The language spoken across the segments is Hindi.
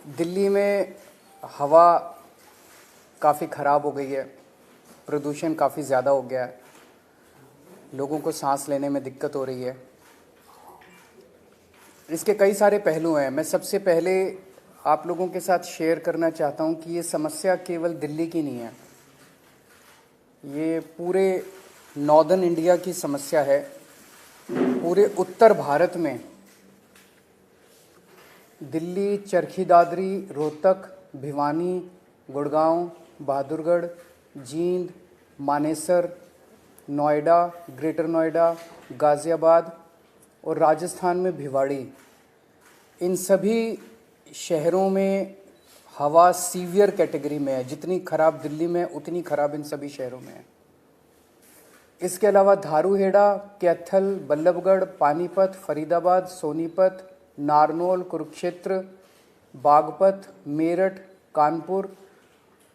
दिल्ली में हवा काफ़ी ख़राब हो गई है, प्रदूषण काफ़ी ज़्यादा हो गया है, लोगों को सांस लेने में दिक्कत हो रही है। इसके कई सारे पहलू हैं। मैं सबसे पहले आप लोगों के साथ शेयर करना चाहता हूं कि ये समस्या केवल दिल्ली की नहीं है, ये पूरे नॉर्दर्न इंडिया की समस्या है। पूरे उत्तर भारत में दिल्ली, चरखी दादरी, रोहतक, भिवानी, गुड़गांव, बहादुरगढ़, जींद, मानेसर, नोएडा, ग्रेटर नोएडा, गाज़ियाबाद और राजस्थान में भिवाड़ी, इन सभी शहरों में हवा सीवियर कैटेगरी में है। जितनी ख़राब दिल्ली में उतनी ख़राब इन सभी शहरों में है। इसके अलावा धारूहेड़ा, कैथल, बल्लभगढ़, पानीपत, फरीदाबाद, सोनीपत, नारनौल, कुरुक्षेत्र, बागपत, मेरठ, कानपुर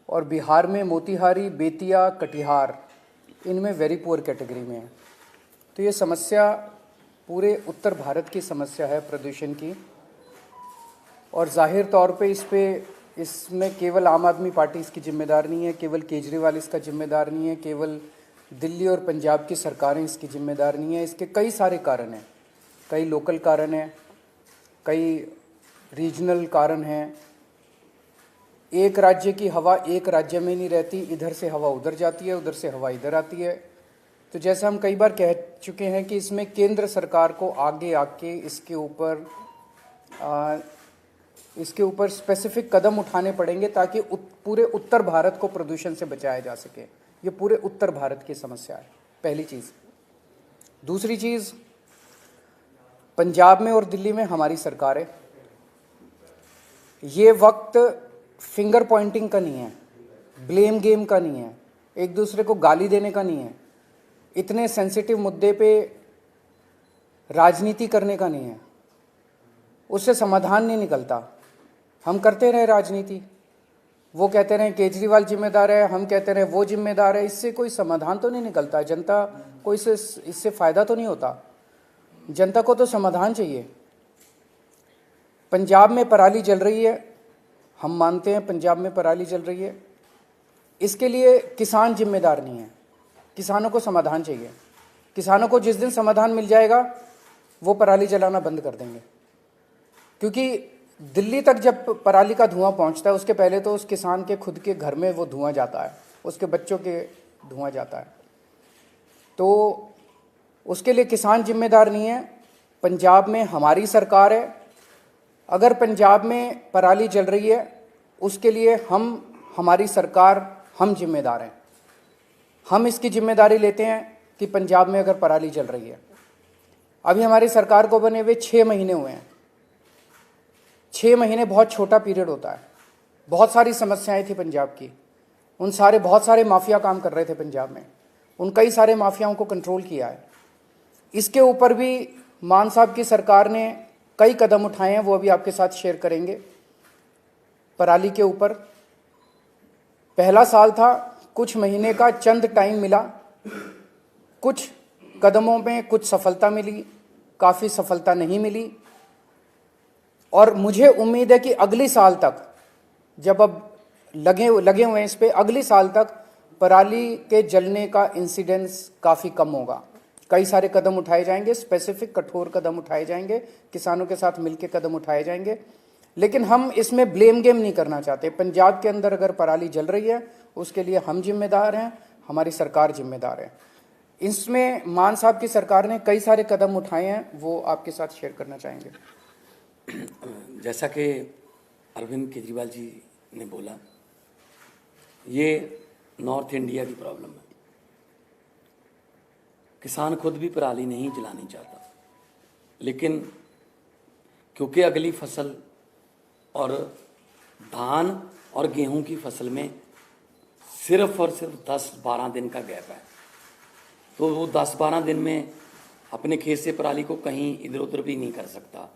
और बिहार में मोतिहारी, बेतिया, कटिहार, इनमें वेरी पुअर कैटेगरी में है। तो ये समस्या पूरे उत्तर भारत की समस्या है प्रदूषण की, और जाहिर तौर पे इसमें केवल आम आदमी पार्टी इसकी जिम्मेदार नहीं है, केवल केजरीवाल इसका जिम्मेदार नहीं है, केवल दिल्ली और पंजाब की सरकारें इसकी जिम्मेदार नहीं है। इसके कई सारे कारण हैं, कई लोकल कारण हैं, कई रीजनल कारण हैं। एक राज्य की हवा एक राज्य में नहीं रहती, इधर से हवा उधर जाती है, उधर से हवा इधर आती है। तो जैसा हम कई बार कह चुके हैं कि इसमें केंद्र सरकार को आगे आके इसके ऊपर स्पेसिफिक कदम उठाने पड़ेंगे ताकि पूरे उत्तर भारत को प्रदूषण से बचाया जा सके। ये पूरे उत्तर भारत की समस्या है, पहली चीज़। दूसरी चीज़, पंजाब में और दिल्ली में हमारी सरकार है। ये वक्त फिंगर पॉइंटिंग का नहीं है, ब्लेम गेम का नहीं है, एक दूसरे को गाली देने का नहीं है, इतने सेंसिटिव मुद्दे पे राजनीति करने का नहीं है। उससे समाधान नहीं निकलता। हम करते रहे राजनीति, वो कहते रहे केजरीवाल जिम्मेदार है, हम कहते रहे वो जिम्मेदार है, इससे कोई समाधान तो नहीं निकलता। जनता को इससे फ़ायदा तो नहीं होता। जनता को तो समाधान चाहिए। पंजाब में पराली जल रही है, हम मानते हैं पंजाब में पराली जल रही है, इसके लिए किसान जिम्मेदार नहीं है। किसानों को समाधान चाहिए। किसानों को जिस दिन समाधान मिल जाएगा वो पराली जलाना बंद कर देंगे, क्योंकि दिल्ली तक जब पराली का धुआं पहुंचता है उसके पहले तो उस किसान के खुद के घर में वो धुआं जाता है, उसके बच्चों के धुआं जाता है। तो उसके लिए किसान जिम्मेदार नहीं है। पंजाब में हमारी सरकार है। अगर पंजाब में पराली जल रही है उसके लिए हमारी सरकार, हम जिम्मेदार हैं। हम इसकी जिम्मेदारी लेते हैं कि पंजाब में अगर पराली जल रही है, अभी हमारी सरकार को बने हुए 6 महीने हुए हैं। 6 महीने बहुत छोटा पीरियड होता है। बहुत सारी समस्याएं थी पंजाब की, बहुत सारे माफिया काम कर रहे थे पंजाब में, उन कई सारे माफियाओं को कंट्रोल किया है। इसके ऊपर भी मान साहब की सरकार ने कई कदम उठाए हैं, वो अभी आपके साथ शेयर करेंगे। पराली के ऊपर पहला साल था, कुछ महीने का चंद टाइम मिला, कुछ कदमों में कुछ सफलता मिली, काफ़ी सफलता नहीं मिली। और मुझे उम्मीद है कि अगली साल तक, जब अब लगे हुए हैं इस पे, अगली साल तक पराली के जलने का इंसिडेंस काफ़ी कम होगा। कई सारे कदम उठाए जाएंगे, स्पेसिफिक कठोर कदम उठाए जाएंगे, किसानों के साथ मिलकर कदम उठाए जाएंगे। लेकिन हम इसमें ब्लेम गेम नहीं करना चाहते। पंजाब के अंदर अगर पराली जल रही है उसके लिए हम जिम्मेदार हैं, हमारी सरकार जिम्मेदार है। इसमें मान साहब की सरकार ने कई सारे कदम उठाए हैं, वो आपके साथ शेयर करना चाहेंगे। जैसा कि अरविंद केजरीवाल जी ने बोला, ये नॉर्थ इंडिया की प्रॉब्लम है। किसान खुद भी पराली नहीं जलानी चाहता, लेकिन क्योंकि अगली फसल और धान और गेहूं की फसल में सिर्फ और सिर्फ 10-12 दिन का गैप है, तो वो 10-12 दिन में अपने खेत से पराली को कहीं इधर उधर भी नहीं कर सकता,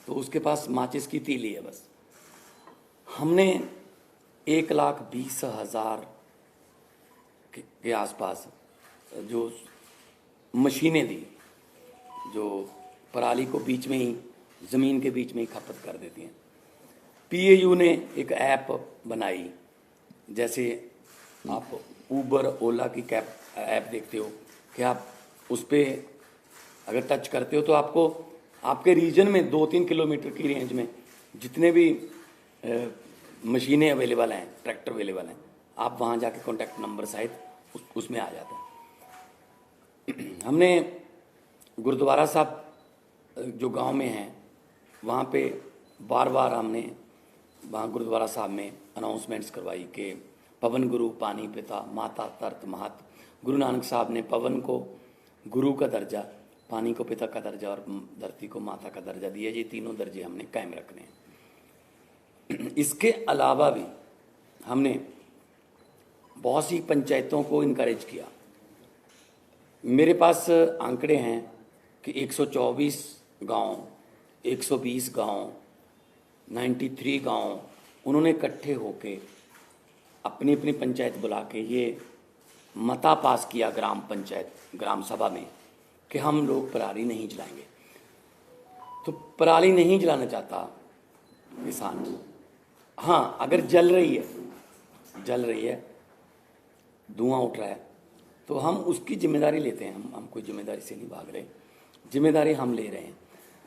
तो उसके पास माचिस की तीली है बस। हमने 1,20,000 के आसपास जो मशीनें दी, जो पराली को बीच में ही, ज़मीन के बीच में ही खपत कर देती हैं। पीएयू ने एक ऐप बनाई, जैसे आप ऊबर ओला की कैब ऐप देखते हो कि आप उस पर अगर टच करते हो तो आपको आपके रीजन में 2-3 किलोमीटर की रेंज में जितने भी मशीनें अवेलेबल हैं, ट्रैक्टर अवेलेबल हैं, आप वहाँ जाके कॉन्टैक्ट नंबर सहित उसमें आ जाते हैं। हमने गुरुद्वारा साहब जो गांव में हैं वहाँ पे बार बार हमने वहाँ गुरुद्वारा साहब में अनाउंसमेंट्स करवाई कि पवन गुरु पानी पिता माता तरत महत। गुरु नानक साहब ने पवन को गुरु का दर्जा, पानी को पिता का दर्जा और धरती को माता का दर्जा दिया। ये तीनों दर्जे हमने कायम रखने हैं। इसके अलावा भी हमने बहुत सी पंचायतों को इनकरेज किया। मेरे पास आंकड़े हैं कि 124 गांव, 120 गांव, 93 गांव उन्होंने इकट्ठे होके अपनी अपनी पंचायत बुला के ये मता पास किया ग्राम पंचायत ग्राम सभा में कि हम लोग पराली नहीं जलाएंगे। तो पराली नहीं जलाना चाहता किसान, हाँ अगर जल रही है, धुआं उठ रहा है, तो हम उसकी जिम्मेदारी लेते हैं। हम कोई जिम्मेदारी से नहीं भाग रहे, जिम्मेदारी हम ले रहे हैं,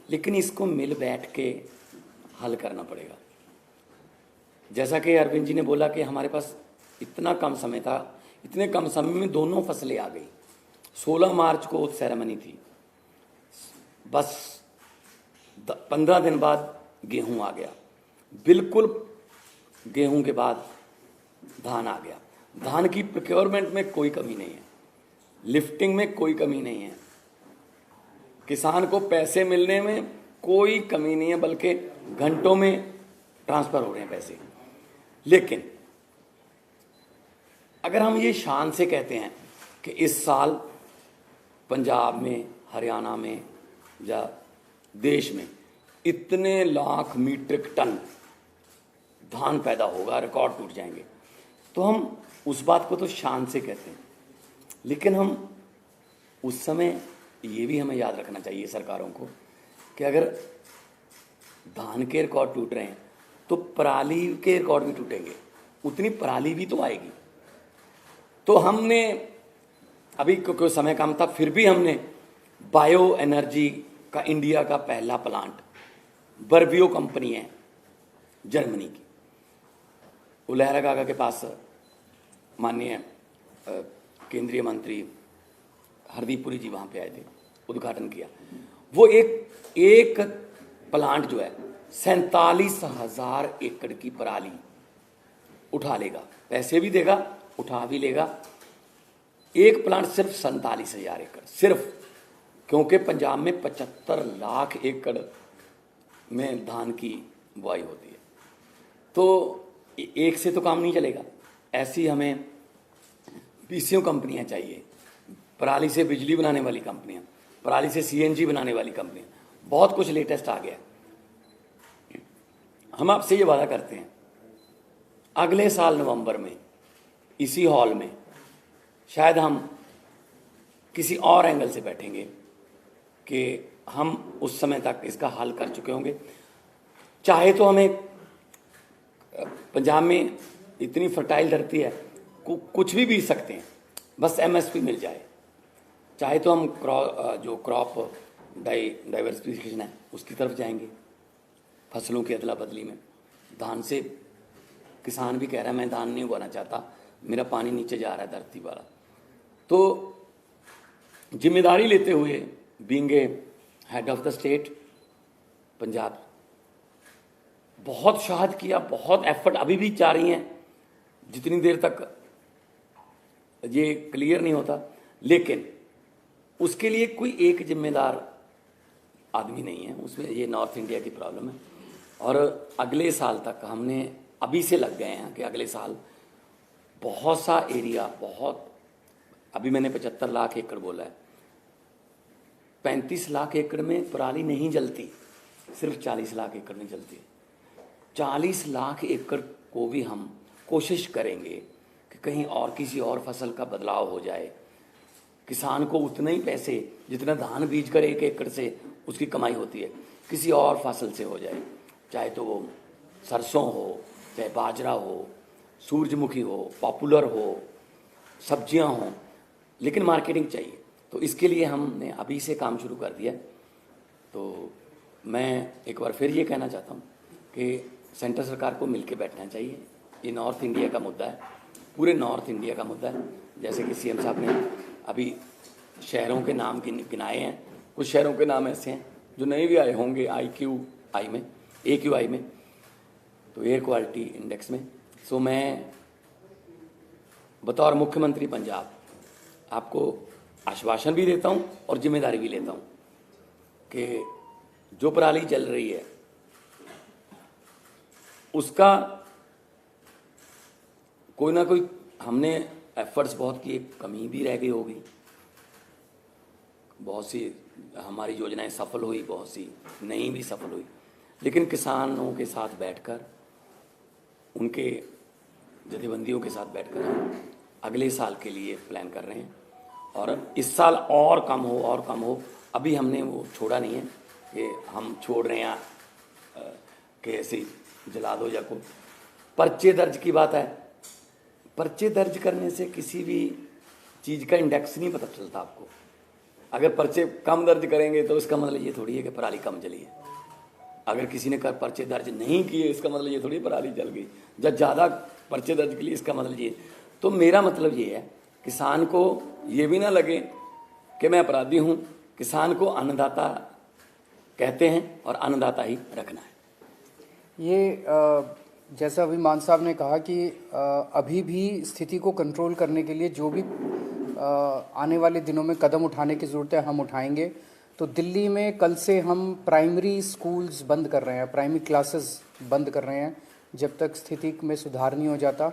लेकिन इसको मिल बैठ के हल करना पड़ेगा। जैसा कि अरविंद जी ने बोला कि हमारे पास इतना कम समय था, इतने कम समय में दोनों फसलें आ गई। 16 मार्च को सेरेमनी थी, बस 15 दिन बाद गेहूं आ गया, बिल्कुल गेहूं के बाद धान आ गया। धान की प्रोक्योरमेंट में कोई कमी नहीं है, लिफ्टिंग में कोई कमी नहीं है, किसान को पैसे मिलने में कोई कमी नहीं है, बल्कि घंटों में ट्रांसफ़र हो रहे हैं पैसे। लेकिन अगर हम ये शान से कहते हैं कि इस साल पंजाब में, हरियाणा में या देश में इतने लाख मीट्रिक टन धान पैदा होगा, रिकॉर्ड टूट जाएंगे, तो हम उस बात को तो शान से कहते हैं। लेकिन हम उस समय ये भी हमें याद रखना चाहिए सरकारों को कि अगर धान के रिकॉर्ड टूट रहे हैं तो पराली के रिकॉर्ड भी टूटेंगे, उतनी पराली भी तो आएगी। तो हमने अभी क्योंकि समय कम था, फिर भी हमने बायो एनर्जी का इंडिया का पहला प्लांट, बर्बियो कंपनी है जर्मनी की, उलहरा काका के पास माननीय केंद्रीय मंत्री हरदीप पुरी जी वहाँ पे आए थे, उद्घाटन किया। वो एक प्लांट जो है 47,000 एकड़ की पराली उठा लेगा, पैसे भी देगा, उठा भी लेगा। एक प्लांट सिर्फ 47,000 एकड़, सिर्फ, क्योंकि पंजाब में 75 लाख एकड़ में धान की बुआई होती है। तो एक से तो काम नहीं चलेगा, ऐसी हमें पीसीओ कंपनियां चाहिए, पराली से बिजली बनाने वाली कंपनियां, पराली से सीएनजी बनाने वाली कंपनियां, बहुत कुछ लेटेस्ट आ गया। हम आपसे ये वादा करते हैं अगले साल नवंबर में इसी हॉल में शायद हम किसी और एंगल से बैठेंगे कि हम उस समय तक इसका हल कर चुके होंगे। चाहे तो हमें पंजाब में इतनी फर्टाइल धरती है, कुछ भी बीज सकते हैं, बस एमएसपी मिल जाए। चाहे तो हम जो क्रॉप डाइवर्सिफिकेशन है उसकी तरफ जाएंगे, फसलों की अदला बदली में। धान से किसान भी कह रहा है मैं धान नहीं उगाना चाहता, मेरा पानी नीचे जा रहा है धरती वाला। तो जिम्मेदारी लेते हुए being a head of the state Punjab, बहुत शहाद किया, बहुत एफर्ट अभी भी जा रही हैं, जितनी देर तक ये क्लियर नहीं होता। लेकिन उसके लिए कोई एक जिम्मेदार आदमी नहीं है, उसमें ये नॉर्थ इंडिया की प्रॉब्लम है। और अगले साल तक हमने अभी से लग गए हैं कि अगले साल बहुत सा एरिया, बहुत, अभी मैंने 75 लाख एकड़ बोला है, 35 लाख एकड़ में पराली नहीं जलती, सिर्फ 40 लाख एकड़ में जलती है। 40 लाख एकड़ को भी हम कोशिश करेंगे कि कहीं और किसी और फसल का बदलाव हो जाए, किसान को उतना ही पैसे जितना धान बीज कर 1 एकड़ से उसकी कमाई होती है किसी और फसल से हो जाए, चाहे तो वो सरसों हो, चाहे बाजरा हो, सूरजमुखी हो, पॉपुलर हो, सब्जियां हों, लेकिन मार्केटिंग चाहिए। तो इसके लिए हमने अभी से काम शुरू कर दिया। तो मैं एक बार फिर ये कहना चाहता हूँ कि सेंटर सरकार को मिलकर बैठना चाहिए। ये नॉर्थ इंडिया का मुद्दा है, पूरे नॉर्थ इंडिया का मुद्दा है। जैसे कि सीएम साहब ने अभी शहरों के नाम गिनाए हैं, कुछ शहरों के नाम ऐसे हैं जो नए भी आए होंगे AQI में, तो एयर क्वालिटी इंडेक्स में। सो मैं बतौर मुख्यमंत्री पंजाब आपको आश्वासन भी देता हूँ और जिम्मेदारी भी लेता हूँ कि जो पराली जल रही है उसका कोई ना कोई हमने एफर्ट्स बहुत किए, कमी भी रह गई होगी, बहुत सी हमारी योजनाएं सफल हुई, बहुत सी नहीं भी सफल हुई, लेकिन किसानों के साथ बैठकर, उनके जथेबंदियों के साथ बैठकर हम अगले साल के लिए प्लान कर रहे हैं। और इस साल और कम हो। अभी हमने वो छोड़ा नहीं है कि हम छोड़ रहे हैं कि ऐसे जला दो या को। पर्चे दर्ज की बात है, पर्चे दर्ज करने से किसी भी चीज़ का इंडेक्स नहीं पता चलता आपको। अगर पर्चे कम दर्ज करेंगे तो इसका मतलब ये थोड़ी है कि पराली कम जली है। अगर किसी ने पर्चे दर्ज नहीं किए इसका मतलब ये थोड़ी पराली जल गई। जब ज़्यादा पर्चे दर्ज के लिए इसका मतलब ये। तो मेरा मतलब ये है, किसान को ये भी ना लगे कि मैं अपराधी हूँ। किसान को अन्नदाता कहते हैं और अन्नदाता ही रखना है। ये जैसा अभी मान साहब ने कहा कि अभी भी स्थिति को कंट्रोल करने के लिए जो भी आने वाले दिनों में कदम उठाने की ज़रूरत है हम उठाएंगे। तो दिल्ली में कल से हम प्राइमरी स्कूल्स बंद कर रहे हैं, प्राइमरी क्लासेस बंद कर रहे हैं जब तक स्थिति में सुधार नहीं हो जाता।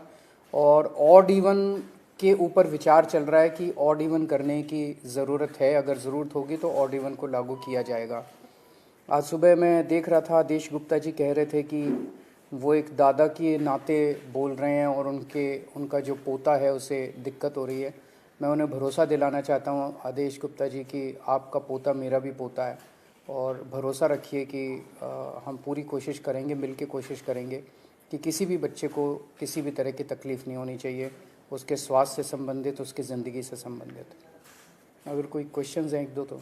और ऑड इवन के ऊपर विचार चल रहा है कि ऑड इवन करने की ज़रूरत है, अगर ज़रूरत होगी तो ऑड इवन को लागू किया जाएगा। आज सुबह मैं देख रहा था, आदेश गुप्ता जी कह रहे थे कि वो एक दादा के नाते बोल रहे हैं और उनका जो पोता है उसे दिक्कत हो रही है। मैं उन्हें भरोसा दिलाना चाहता हूँ आदेश गुप्ता जी कि आपका पोता मेरा भी पोता है, और भरोसा रखिए कि हम पूरी कोशिश करेंगे, मिल के कोशिश करेंगे कि किसी भी बच्चे को किसी भी तरह की तकलीफ़ नहीं होनी चाहिए, उसके स्वास्थ्य से संबंधित, उसकी ज़िंदगी से संबंधित। अगर कोई क्वेश्चंस हैं एक दो तो।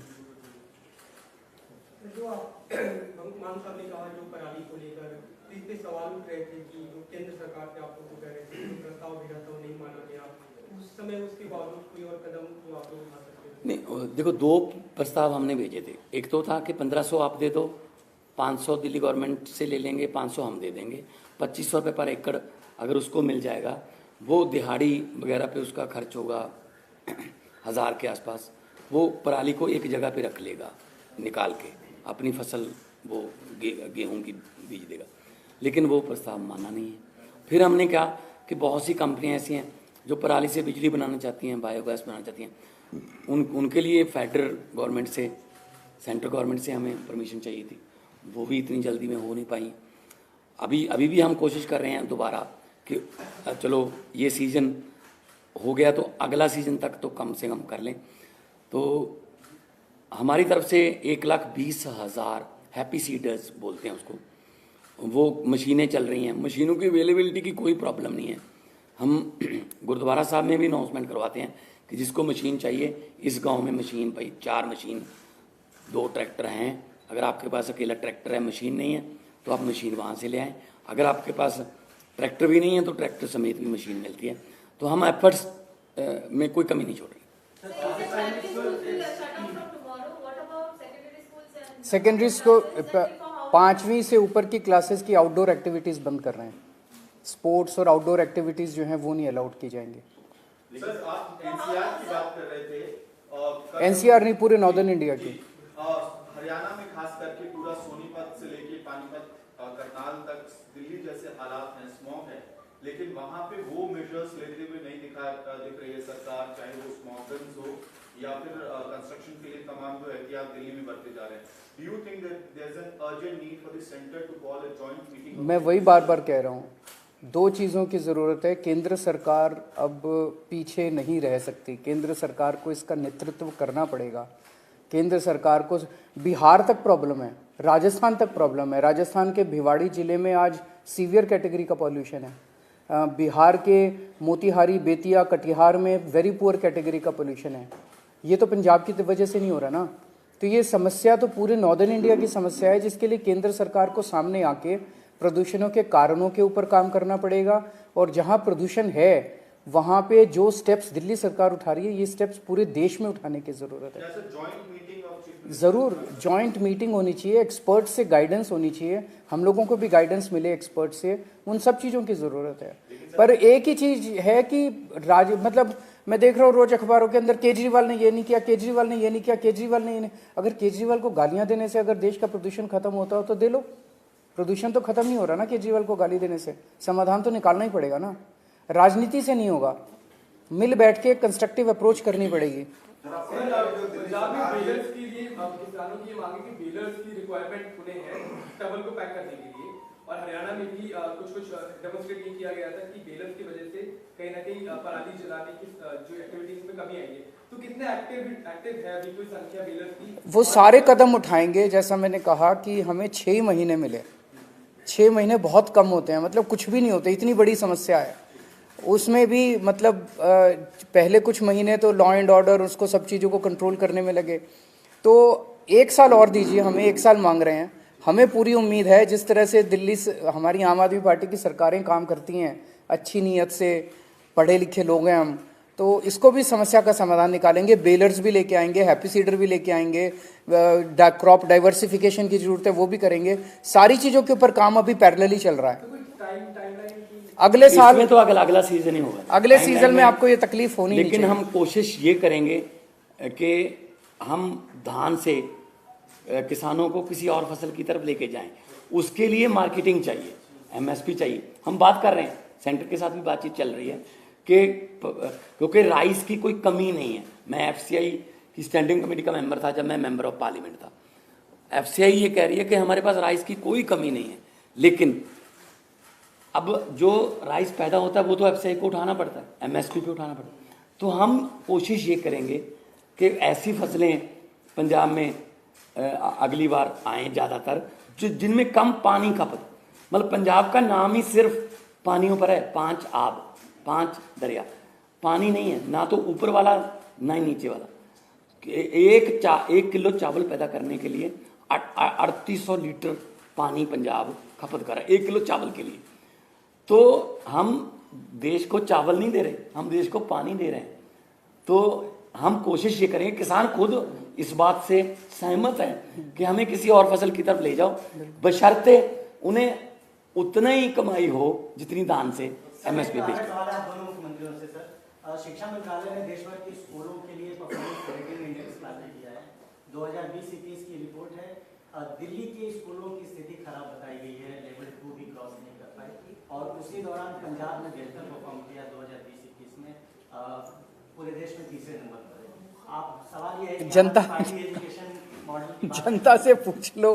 जो मान साहब ने कहा जो पराली को लेकर इस पे सवाल उठ रहे थे कि जो केंद्र सरकार से आप लोगों को कह रहे थे जो प्रस्ताव भेजा था वो नहीं माना गया, उस समय उसके बावजूद कोई और कदम जो आप लोग उठा सकते थे? नहीं, देखो, दो प्रस्ताव हमने भेजे थे। एक तो था कि 1500 आप दे दो, 500 दिल्ली गवर्नमेंट से ले लेंगे, 500 हम दे देंगे, 2500 रुपये पर एकड़ अगर उसको मिल जाएगा, वो दिहाड़ी वगैरह पे उसका खर्च होगा 1000 के आसपास, वो पराली को एक जगह पे रख लेगा, निकाल के अपनी फसल वो गेहूं की बीज देगा। लेकिन वो प्रस्ताव माना नहीं है। फिर हमने कहा कि बहुत सी कंपनियां ऐसी हैं जो पराली से बिजली बनाना चाहती हैं, बायोगैस बनाना चाहती हैं, उनके लिए फेडरल गवर्नमेंट से, सेंट्रल गवर्नमेंट से हमें परमिशन चाहिए थी, वो भी इतनी जल्दी में हो नहीं पाई। अभी भी हम कोशिश कर रहे हैं दोबारा कि चलो ये सीज़न हो गया तो अगला सीज़न तक तो कम से कम कर लें। तो हमारी तरफ से 1,20,000 हैप्पी सीडर्स बोलते हैं उसको, वो मशीनें चल रही हैं। मशीनों की अवेलेबिलिटी की कोई प्रॉब्लम नहीं है। हम गुरुद्वारा साहब में भी अनाउंसमेंट करवाते हैं कि जिसको मशीन चाहिए, इस गांव में मशीन, भाई 4 मशीन, 2 ट्रैक्टर हैं। अगर आपके पास अकेला ट्रैक्टर है, मशीन नहीं है, तो आप मशीन वहाँ से ले आएँ। अगर आपके पास ट्रैक्टर भी नहीं है तो ट्रैक्टर समेत भी मशीन मिलती है। तो हम एफर्ट्स में कोई कमी नहीं छोड़ रहे। सेकेंडरी स्कूल 5वीं से ऊपर की क्लासेस की आउटडोर एक्टिविटीज़ बंद कर रहे हैं। स्पोर्ट्स और आउटडोर एक्टिविटीज़ जो हैं वो नहीं अलाउड की जाएंगी। सर, आप एनसीआर की बात कर रहे थे। एनसीआर नहीं, पूरे नॉर्दर्न इंडिया की। हरियाणा में खास करके पूरा सोनीपत से लेके पानीपत, करनाल तक दिल्ली जैसे हालात हैं, स्मॉग है, लेकिन वहां पे वो मेजर्स लेते हुए नहीं दिख रही है सरकार, चाहे वो स्मॉग गन्स हो या फिर कंस्ट्रक्शन के लिए तमाम जो एहतियात दिल्ली में बरते जा रहे हैं। Do you think that there is an urgent need for the centre to call a joint meeting? मैं वही बार बार कह रहा हूँ, 2 चीज़ों की ज़रूरत है। केंद्र सरकार अब पीछे नहीं रह सकती, केंद्र सरकार को इसका नेतृत्व करना पड़ेगा। केंद्र सरकार को बिहार तक प्रॉब्लम है, राजस्थान तक प्रॉब्लम है। राजस्थान के भिवाड़ी ज़िले में आज सीवियर कैटेगरी का पॉल्यूशन है। बिहार के मोतिहारी, बेतिया, कटिहार में वेरी पुअर कैटेगरी का पोल्यूशन है। ये तो पंजाब की वजह से नहीं हो रहा ना। तो ये समस्या तो पूरे नॉर्दर्न इंडिया की समस्या है, जिसके लिए केंद्र सरकार को सामने आके प्रदूषणों के कारणों के ऊपर काम करना पड़ेगा। और जहाँ प्रदूषण है वहाँ पे जो स्टेप्स दिल्ली सरकार उठा रही है, ये स्टेप्स पूरे देश में उठाने की ज़रूरत है। ज़रूर जॉइंट मीटिंग होनी चाहिए, एक्सपर्ट से गाइडेंस होनी चाहिए, हम लोगों को भी गाइडेंस मिले एक्सपर्ट से, उन सब चीज़ों की ज़रूरत है। पर एक ही चीज़ है कि मतलब मैं देख रहा हूँ रोज अखबारों के अंदर केजरीवाल ने ये नहीं किया, केजरीवाल ने ये नहीं किया, केजरीवाल ने ये नहीं। अगर केजरीवाल को गालियाँ देने से अगर देश का प्रदूषण खत्म होता हो तो दे लो। प्रदूषण तो खत्म नहीं हो रहा ना केजरीवाल को गाली देने से, समाधान तो निकालना ही पड़ेगा ना। राजनीति से नहीं होगा, मिल बैठ के कंस्ट्रक्टिव अप्रोच करनी पड़ेगी। पंजाब में बेलर्स के लिए किसानों की मांग है कि बेलर्स की रिक्वायरमेंट उन्हें है टवल को पैक करने के लिए, और हरियाणा में भी कुछ डेमोन्स्ट्रेट किया गया था कि बेलर्स की वजह से कहीं ना कहीं पराली जलाने की जो एक्टिविटीज में कमी आई है। तो कितने एक्टिव है अभी कोई संख्या बेलर्स की? वो सारे कदम उठाएंगे। जैसा मैंने कहा कि हमें 6 महीने मिले, 6 महीने बहुत कम होते हैं, मतलब कुछ भी नहीं होते, इतनी बड़ी समस्या है। उसमें भी मतलब पहले कुछ महीने तो लॉ एंड ऑर्डर उसको सब चीज़ों को कंट्रोल करने में लगे। तो 1 साल और दीजिए, हमें 1 साल मांग रहे हैं। हमें पूरी उम्मीद है जिस तरह से दिल्ली से हमारी आम आदमी पार्टी की सरकारें काम करती हैं, अच्छी नीयत से, पढ़े लिखे लोग हैं हम, तो इसको भी समस्या का समाधान निकालेंगे। बेलर्स भी लेके आएंगे, हैप्पी सीडर भी लेके आएंगे, क्रॉप डाइवर्सिफिकेशन की जरूरत है वो भी करेंगे। सारी चीज़ों के ऊपर काम अभी पैरेलली चल रहा है। अगले साल में तो अगला सीजन ही होगा, अगले सीजन में आपको ये तकलीफ होनी नहीं चाहिए। लेकिन हम कोशिश ये करेंगे कि हम धान से किसानों को किसी और फसल की तरफ लेके जाएं। उसके लिए मार्केटिंग चाहिए, एमएसपी चाहिए। हम बात कर रहे हैं, सेंटर के साथ भी बातचीत चल रही है कि क्योंकि राइस की कोई कमी नहीं है। मैं एफसीआई की स्टैंडिंग कमेटी का मेंबर था जब मैं मेंबर ऑफ पार्लियामेंट था। एफसीआई ये कह रही है कि हमारे पास राइस की कोई कमी नहीं है, लेकिन अब जो राइस पैदा होता है वो तो एफसीआई को उठाना पड़ता है, एमएसपी पे उठाना पड़ता है। तो हम कोशिश ये करेंगे कि ऐसी फसलें पंजाब में अगली बार आएँ ज़्यादातर जो जिनमें कम पानी खपत। मतलब पंजाब का नाम ही सिर्फ पानियों पर है, 5 आब, 5 दरिया, पानी नहीं है, ना तो ऊपर वाला ना ही नीचे वाला। 1 किलो चावल पैदा करने के लिए 3800 लीटर पानी पंजाब खपत कर रहा है 1 किलो चावल के लिए। तो हम देश को चावल नहीं दे रहे, हम देश को पानी दे रहे हैं। तो हम कोशिश ये करेंगे, किसान खुद इस बात से सहमत है कि हमें किसी और फसल की तरफ ले जाओ, बशर्ते उन्हें उतना ही कमाई हो जितनी दान से एमएसपी बेच। दोनों मुख्यमंत्रियों से सर, शिक्षा मंत्रालय ने देश भर के स्कूलों के लिए परफॉर्मेंस रेटिंग इंडेक्स लागू किया है। 2020-21 की रिपोर्ट है। दिल्ली के स्कूलों की स्थिति खराब बताई गई है, लेवल 2 भी क्रॉस नहीं कर पाई, और उसी दौरान पंजाब ने बेहतर परफॉर्म किया 2020-21 में, पूरे देश में 3रे नंबर पर है। आप सवाल ये है कि एजुकेशन मॉडल जनता से पूछ लो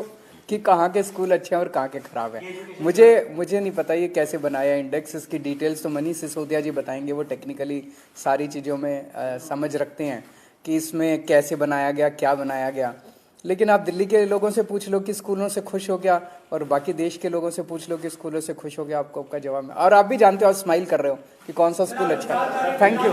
कि कहाँ के स्कूल अच्छे हैं और कहाँ के खराब हैं। मुझे नहीं पता ये कैसे बनाया इंडेक्स, इसकी डिटेल्स तो मनीष सिसोदिया जी बताएंगे, वो टेक्निकली सारी चीज़ों में समझ रखते हैं कि इसमें कैसे बनाया गया, क्या बनाया गया। लेकिन आप दिल्ली के लोगों से पूछ लो कि स्कूलों से खुश हो गया, और बाकी देश के लोगों से पूछ लो कि स्कूलों से खुश हो गया, आपको आपका जवाब में। और आप भी जानते हो, आप स्माइल कर रहे हो कि कौन सा स्कूल अच्छा है। Thank you.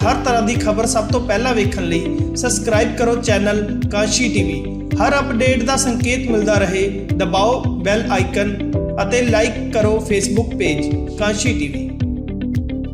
हर तरह की खबर सब तो पहला वेखण लई सबसक्राइब करो चैनल कांशी टीवी। हर अपडेट का संकेत मिलता रहे, दबाओ बैल आइकन अते लाइक करो फेसबुक पेज कांशी टीवी।